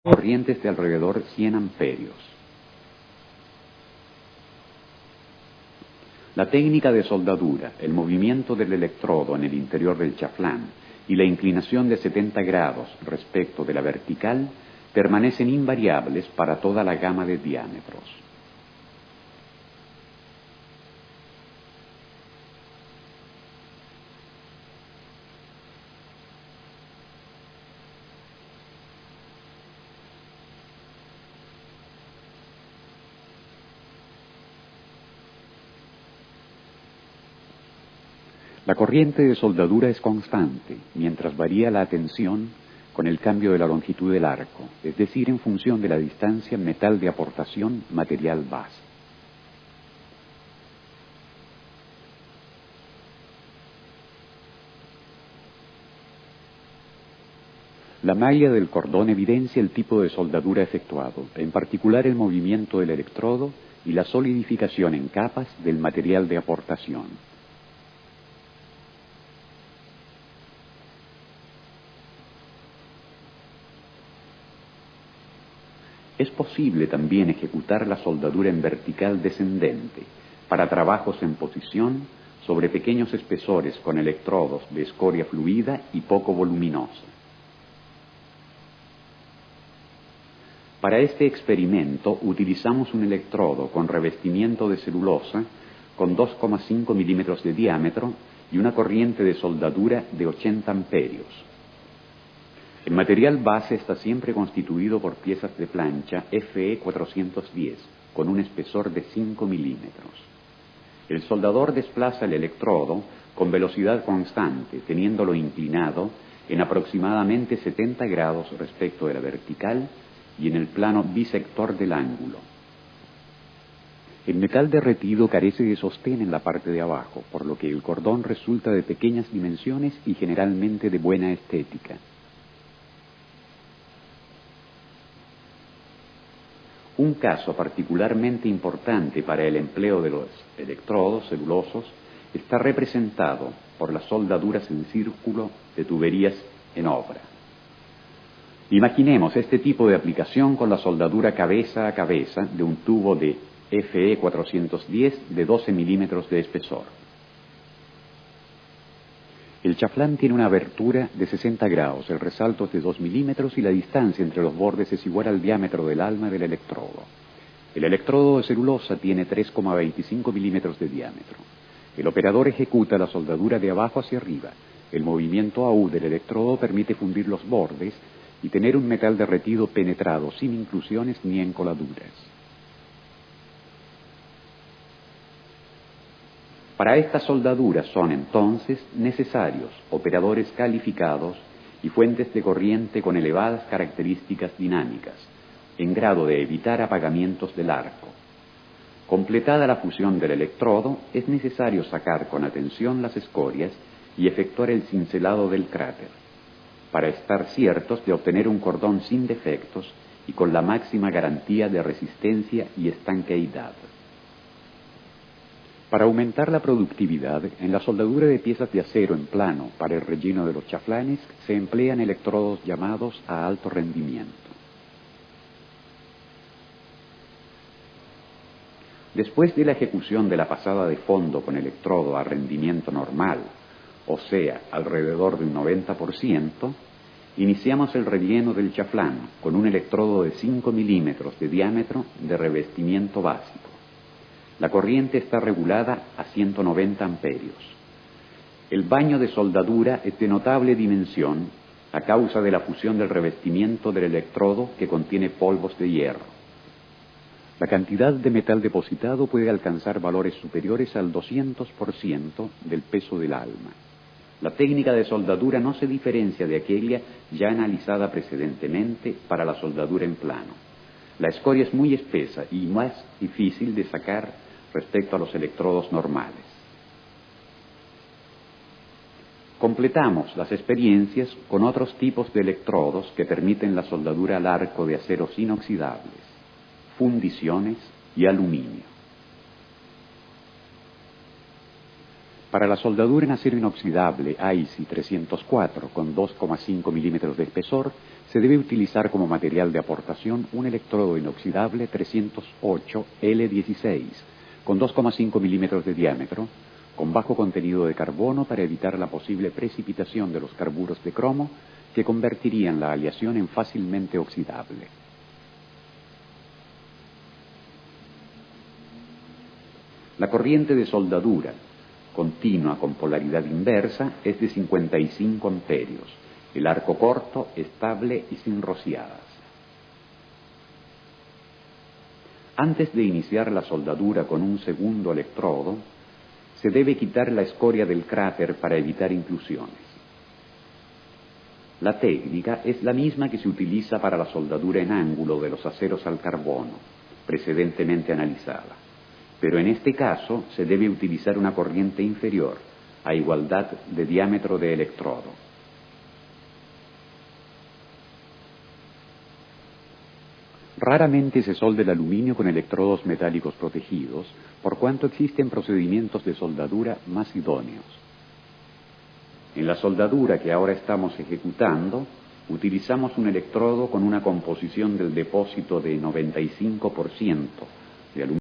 corrientes de alrededor 100 amperios. La técnica de soldadura, el movimiento del electrodo en el interior del chaflán y la inclinación de 70 grados respecto de la vertical permanecen invariables para toda la gama de diámetros. La corriente de soldadura es constante, mientras varía la tensión con el cambio de la longitud del arco, es decir, en función de la distancia metal de aportación, material base. La malla del cordón evidencia el tipo de soldadura efectuado, en particular el movimiento del electrodo y la solidificación en capas del material de aportación. Es posible también ejecutar la soldadura en vertical descendente para trabajos en posición sobre pequeños espesores con electrodos de escoria fluida y poco voluminosa. Para este experimento utilizamos un electrodo con revestimiento de celulosa con 2,5 milímetros de diámetro y una corriente de soldadura de 80 amperios. El material base está siempre constituido por piezas de plancha FE 410 con un espesor de 5 milímetros. El soldador desplaza el electrodo con velocidad constante, teniéndolo inclinado en aproximadamente 70 grados respecto de la vertical y en el plano bisector del ángulo. El metal derretido carece de sostén en la parte de abajo, por lo que el cordón resulta de pequeñas dimensiones y generalmente de buena estética. Un caso particularmente importante para el empleo de los electrodos celulosos está representado por las soldaduras en círculo de tuberías en obra. Imaginemos este tipo de aplicación con la soldadura cabeza a cabeza de un tubo de FE 410 de 12 milímetros de espesor. El chaflán tiene una abertura de 60 grados, el resalto es de 2 milímetros y la distancia entre los bordes es igual al diámetro del alma del electrodo. El electrodo de celulosa tiene 3,25 milímetros de diámetro. El operador ejecuta la soldadura de abajo hacia arriba. El movimiento AU del electrodo permite fundir los bordes y tener un metal derretido penetrado sin inclusiones ni encoladuras. Para estas soldaduras son entonces necesarios operadores calificados y fuentes de corriente con elevadas características dinámicas, en grado de evitar apagamientos del arco. Completada la fusión del electrodo, es necesario sacar con atención las escorias y efectuar el cincelado del cráter, para estar ciertos de obtener un cordón sin defectos y con la máxima garantía de resistencia y estanqueidad. Para aumentar la productividad, en la soldadura de piezas de acero en plano para el relleno de los chaflanes se emplean electrodos llamados a alto rendimiento. Después de la ejecución de la pasada de fondo con electrodo a rendimiento normal, o sea, alrededor de un 90%, iniciamos el relleno del chaflán con un electrodo de 5 milímetros de diámetro de revestimiento básico. La corriente está regulada a 190 amperios. El baño de soldadura es de notable dimensión a causa de la fusión del revestimiento del electrodo que contiene polvos de hierro. La cantidad de metal depositado puede alcanzar valores superiores al 200% del peso del alma. La técnica de soldadura no se diferencia de aquella ya analizada precedentemente para la soldadura en plano. La escoria es muy espesa y más difícil de sacar respecto a los electrodos normales. Completamos las experiencias con otros tipos de electrodos que permiten la soldadura al arco de aceros inoxidables, fundiciones y aluminio. Para la soldadura en acero inoxidable AISI 304 con 2,5 milímetros de espesor, se debe utilizar como material de aportación un electrodo inoxidable 308 L16 con 2,5 milímetros de diámetro, con bajo contenido de carbono para evitar la posible precipitación de los carburos de cromo que convertirían la aleación en fácilmente oxidable. La corriente de soldadura continua con polaridad inversa es de 55 amperios, el arco corto, estable y sin rociadas. Antes de iniciar la soldadura con un segundo electrodo, se debe quitar la escoria del cráter para evitar inclusiones. La técnica es la misma que se utiliza para la soldadura en ángulo de los aceros al carbono, precedentemente analizada, pero en este caso se debe utilizar una corriente inferior, a igualdad de diámetro de electrodo. Raramente se solda el aluminio con electrodos metálicos protegidos, por cuanto existen procedimientos de soldadura más idóneos. En la soldadura que ahora estamos ejecutando, utilizamos un electrodo con una composición del depósito de 95% de aluminio